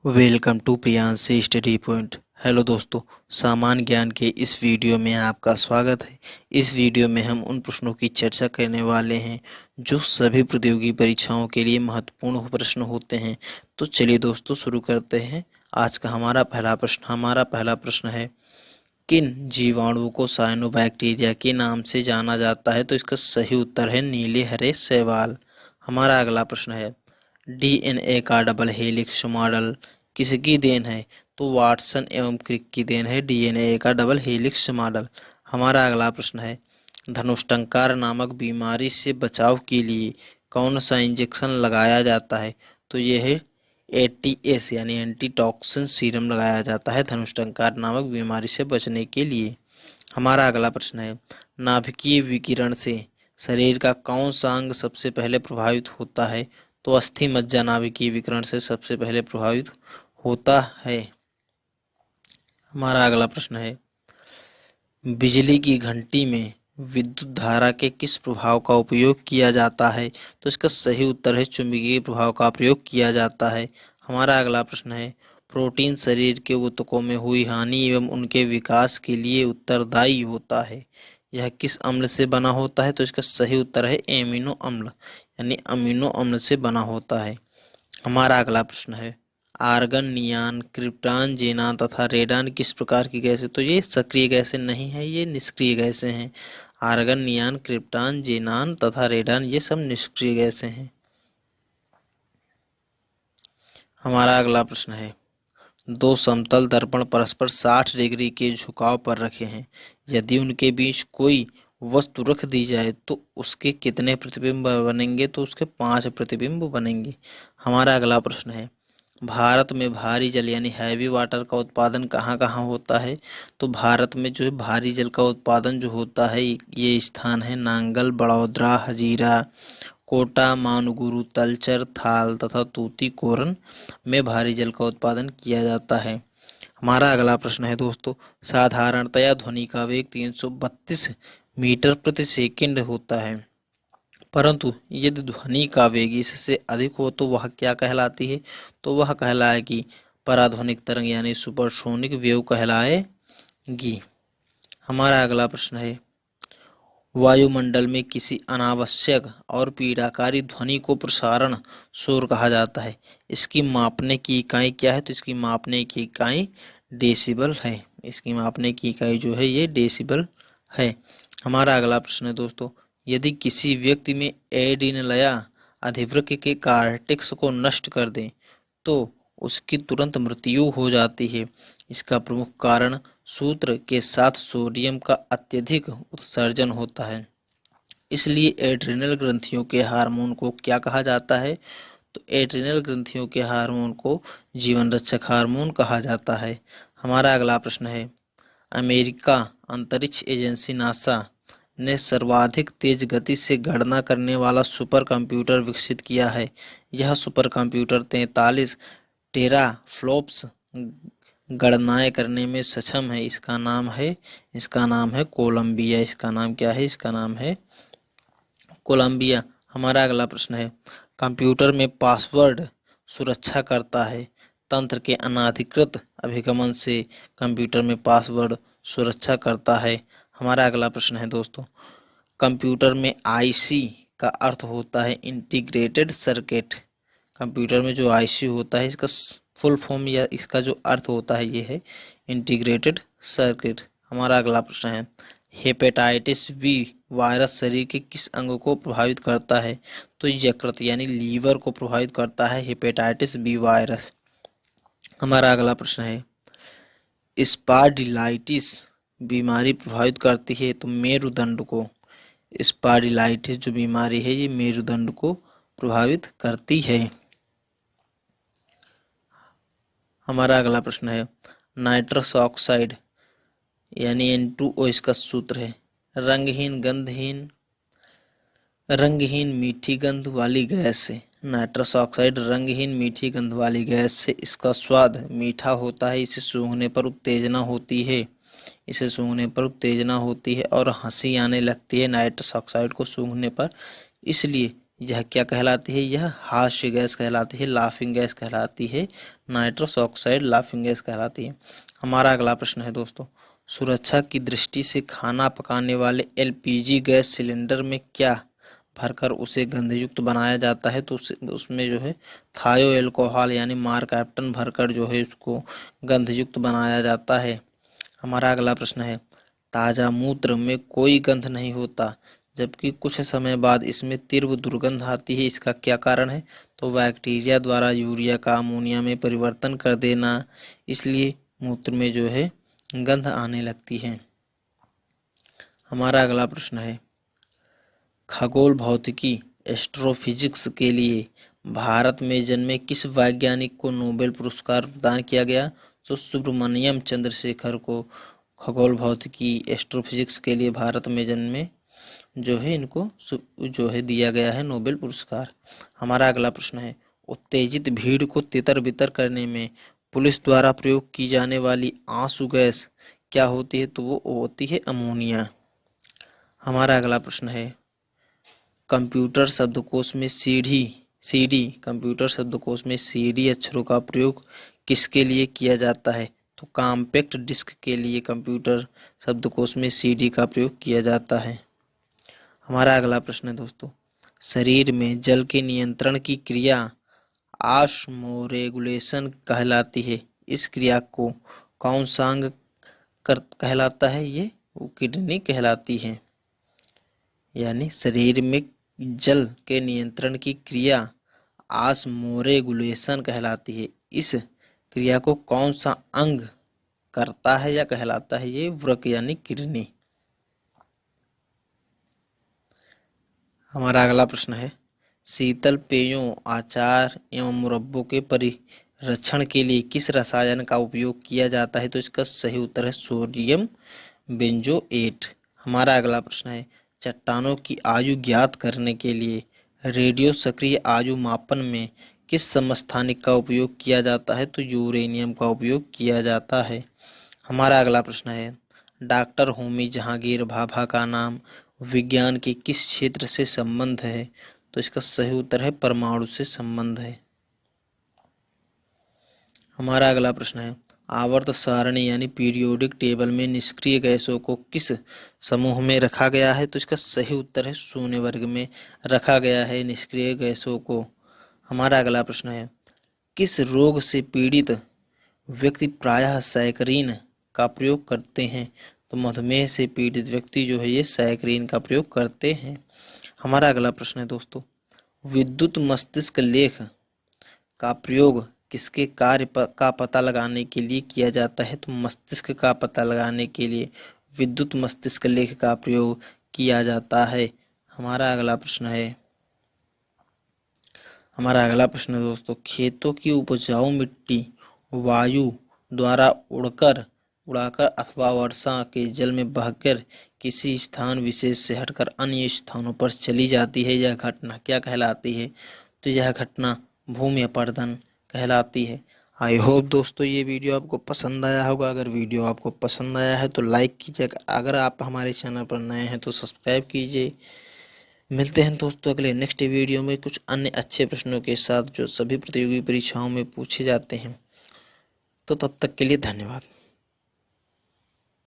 Welcome to Priyanshi study point. Hello दोस्तों, सामान्य ज्ञान के इस वीडियो में आपका स्वागत है। इस वीडियो में हम उन प्रश्नों की चर्चा करने वाले हैं जो सभी प्रतियोगी परीक्षाओं के लिए महत्वपूर्ण प्रश्न होते हैं। तो चलिए दोस्तों शुरू करते हैं। आज का हमारा पहला प्रश्न है, किन जीवाणुओं को साइनोबैक्टीरिया के नाम से जाना जाता है? तो इसका सही उत्तर है नीले हरे शैवाल। हमारा अगला प्रश्न है, डीएनए का डबल हेलिक्स मॉडल किसकी देन है? तो वाटसन एवं क्रिक की देन है डीएनए का डबल हेलिक्स मॉडल। हमारा अगला प्रश्न है, धनुष्टंकार नामक बीमारी से बचाव के लिए कौन सा इंजेक्शन लगाया जाता है? तो यह है एटीएस यानी एंटी टॉक्सिन सीरम लगाया जाता है धनुष्टंकार नामक बीमारी से बचने के लिए। हमारा अगला प्रश्न है, नाभिकीय विकिरण से शरीर का कौन सा अंग सबसे पहले प्रभावित होता है? तो अस्थि मज्जा नाभिकीय विकिरण से सबसे पहले प्रभावित होता है। हमारा अगला प्रश्न है, बिजली की घंटी में विद्युत धारा के किस प्रभाव का उपयोग किया जाता है? तो इसका सही उत्तर है चुंबकीय प्रभाव का प्रयोग किया जाता है। हमारा अगला प्रश्न है, प्रोटीन शरीर के ऊतकों में हुई हानि एवं उनके विकास के लिए उत्तरदायी होता है। यह किस अम्ल से बना होता है? तो इसका सही उत्तर है एमिनो अम्ल यानी अमीनो अम्ल से बना होता है। हमारा अगला प्रश्न है, आर्गन, नियान, क्रिप्टॉन, जेनान तथा रेडान किस प्रकार की गैस है? तो ये सक्रिय गैसें नहीं है, ये निष्क्रिय गैसें हैं। आर्गन, नियान, क्रिप्टॉन, जेनान तथा रेडान ये सब निष्क्रिय गैसें हैं। हमारा अगला प्रश्न है, दो समतल दर्पण परस्पर 60 डिग्री के झुकाव पर रखे हैं। यदि उनके बीच कोई वस्तु रख दी जाए तो उसके कितने प्रतिबिंब बनेंगे? तो उसके 5 प्रतिबिंब बनेंगे। हमारा अगला प्रश्न है, भारत में भारी जल यानी हैवी वाटर का उत्पादन कहाँ कहाँ होता है? तो भारत में जो है भारी जल का उत्पादन जो होता है ये स्थान है नांगल, बड़ौदरा, हजीरा, कोटा, मानगुरु, तलचर, थाल तथा तूतीकोरन में भारी जल का उत्पादन किया जाता है। हमारा अगला प्रश्न है दोस्तों, साधारणतया ध्वनि का वेग 332 मीटर प्रति सेकंड होता है, परंतु यदि ध्वनि का वेग इससे अधिक हो तो वह क्या कहलाती है? तो वह कहलाएगी पराध्वनिक तरंग यानी सुपरसोनिक वेव कहलाएगी। हमारा अगला प्रश्न है, वायुमंडल में किसी अनावश्यक और पीड़ाकारी ध्वनि को प्रसारण शोर कहा जाता है। इसकी मापने की इकाई क्या है? तो इसकी मापने की इकाई डेसिबल है। इसकी मापने की इकाई जो है ये डेसिबल है। हमारा अगला प्रश्न है दोस्तों, यदि किसी व्यक्ति में एडिनलया अधिवृक्क के कार्टेक्स को नष्ट कर दें तो उसकी तुरंत मृत्यु हो जाती है। इसका प्रमुख कारण सूत्र के साथ सोडियम का अत्यधिक उत्सर्जन होता है। इसलिए एड्रिनल ग्रंथियों के हार्मोन को क्या कहा जाता है? तो एड्रिनल ग्रंथियों के हार्मोन को जीवन रक्षक हार्मोन कहा जाता है। हमारा अगला प्रश्न है, अमेरिका अंतरिक्ष एजेंसी नासा ने सर्वाधिक तेज गति से गणना करने वाला सुपर कंप्यूटर विकसित किया है। यह सुपर कंप्यूटर 43 टेराफ्लॉप्स गणनाएं करने में सक्षम है। इसका नाम है कोलंबिया। इसका नाम क्या है? इसका नाम है कोलंबिया। हमारा अगला प्रश्न है, कंप्यूटर में पासवर्ड सुरक्षा करता है तंत्र के अनाधिकृत अभिगमन से कंप्यूटर में पासवर्ड सुरक्षा करता है। हमारा अगला प्रश्न है दोस्तों, कंप्यूटर में आईसी का अर्थ होता है इंटीग्रेटेड सर्किट। कंप्यूटर में जो आईसी होता है इसका फुल फॉर्म या इसका जो अर्थ होता है ये है इंटीग्रेटेड सर्किट। हमारा अगला प्रश्न है, हेपेटाइटिस बी वायरस शरीर के किस अंग को प्रभावित करता है? तो यकृत यानी लीवर को प्रभावित करता है हेपेटाइटिस बी वायरस। हमारा अगला प्रश्न है, स्पॉन्डिलाइटिस बीमारी प्रभावित करती है तो मेरुदंड को। स्पॉन्डिलाइटिस जो बीमारी है ये मेरुदंड को प्रभावित करती है। हमारा अगला प्रश्न है, नाइट्रस ऑक्साइड यानी N2O इसका सूत्र है, रंगहीन मीठी गंध वाली गैस है। नाइट्रस ऑक्साइड रंगहीन मीठी गंध वाली गैस से इसका स्वाद मीठा होता है। इसे सूंघने पर उत्तेजना होती है और हंसी आने लगती है नाइट्रस ऑक्साइड को सूंघने पर। इसलिए यह क्या कहलाती है? यह हास्य गैस कहलाती है, लाफिंग गैस कहलाती है, नाइट्रस ऑक्साइड लाफिंग गैस कहलाती है। हमारा अगला प्रश्न है दोस्तों, सुरक्षा की दृष्टि से खाना पकाने वाले एलपीजी गैस सिलेंडर में क्या भरकर उसे गंधयुक्त बनाया जाता है? तो उसमें जो है थायो एल्कोहल यानी मारकैप्टन भरकर जो है उसको गंधयुक्त बनाया जाता है। हमारा अगला प्रश्न है, ताजा मूत्र में कोई गंध नहीं होता जबकि कुछ समय बाद इसमें तीव्र दुर्गंध आती है, इसका क्या कारण है? तो बैक्टीरिया द्वारा यूरिया का अमोनिया में परिवर्तन कर देना, इसलिए मूत्र में जो है गंध आने लगती है। हमारा अगला प्रश्न है, खगोल भौतिकी एस्ट्रोफिजिक्स के लिए भारत में जन्मे किस वैज्ञानिक को नोबेल पुरस्कार प्रदान किया गया? तो सुब्रमण्यम चंद्रशेखर को खगोल भौतिकी एस्ट्रोफिजिक्स के लिए भारत में जन्मे जो है इनको जो है दिया गया है नोबेल पुरस्कार। हमारा अगला प्रश्न है, उत्तेजित भीड़ को तितर बितर करने में पुलिस द्वारा प्रयोग की जाने वाली आंसू गैस क्या होती है? तो वो होती है अमोनिया। हमारा अगला प्रश्न है, कंप्यूटर शब्दकोश में सीडी कंप्यूटर शब्दकोश में सीडी अक्षरों का प्रयोग किसके लिए किया जाता है? तो कॉम्पैक्ट डिस्क के लिए कंप्यूटर शब्दकोश में सीडी का प्रयोग किया जाता है। हमारा अगला प्रश्न है दोस्तों, शरीर में जल के नियंत्रण की क्रिया ऑस्मोरेगुलेशन कहलाती है, इस क्रिया को कौन सा अंग कहलाता है? ये वो किडनी कहलाती है। यानी शरीर में जल के नियंत्रण की क्रिया ऑस्मोरेगुलेशन कहलाती है, इस क्रिया को कौन सा अंग करता है या कहलाता है? ये वृक्क यानी किडनी। हमारा अगला प्रश्न है, शीतल पेयों, अचार एवं मुरब्बों के परिरक्षण के लिए किस रसायन का उपयोग किया जाता है? तो इसका सही उत्तर है सोडियम बेंजोएट। हमारा अगला प्रश्न है, चट्टानों की आयु ज्ञात करने के लिए रेडियो सक्रिय आयु मापन में किस समस्थानिक का उपयोग किया जाता है? तो यूरेनियम का उपयोग किया जाता है। हमारा अगला प्रश्न है, डॉक्टर होमी जहांगीर भाभा का नाम विज्ञान के किस क्षेत्र से संबंध है? तो इसका सही उत्तर है परमाणु से संबंध है। हमारा अगला प्रश्न है, आवर्त सारणी यानी पीरियोडिक टेबल में निष्क्रिय गैसों को किस समूह में रखा गया है? तो इसका सही उत्तर है शून्य वर्ग में रखा गया है निष्क्रिय गैसों को। हमारा अगला प्रश्न है, किस रोग से पीड़ित व्यक्ति प्रायः सैकरीन का प्रयोग करते हैं? तो मधुमेह से पीड़ित व्यक्ति जो है ये सैकरीन का प्रयोग करते हैं। हमारा अगला प्रश्न है दोस्तों, विद्युत मस्तिष्क लेख का प्रयोग किसके कार्य का पता लगाने के लिए किया जाता है? तो मस्तिष्क का पता लगाने के लिए विद्युत मस्तिष्क लेख का प्रयोग किया जाता है। हमारा अगला प्रश्न है दोस्तों, खेतों की उपजाऊ मिट्टी वायु द्वारा उड़ाकर अथवा वर्षा के जल में बहकर किसी स्थान विशेष से हटकर अन्य स्थानों पर चली जाती है, यह घटना क्या कहलाती है? तो यह घटना भूमि अपरदन कहलाती है। आई होप दोस्तों ये वीडियो आपको पसंद आया होगा। अगर वीडियो आपको पसंद आया है तो लाइक कीजिए, अगर आप हमारे चैनल पर नए हैं तो सब्सक्राइब कीजिए। मिलते हैं दोस्तों अगले नेक्स्ट वीडियो में कुछ अन्य अच्छे प्रश्नों के साथ जो सभी प्रतियोगी परीक्षाओं में पूछे जाते हैं। तो तब तक के लिए धन्यवाद।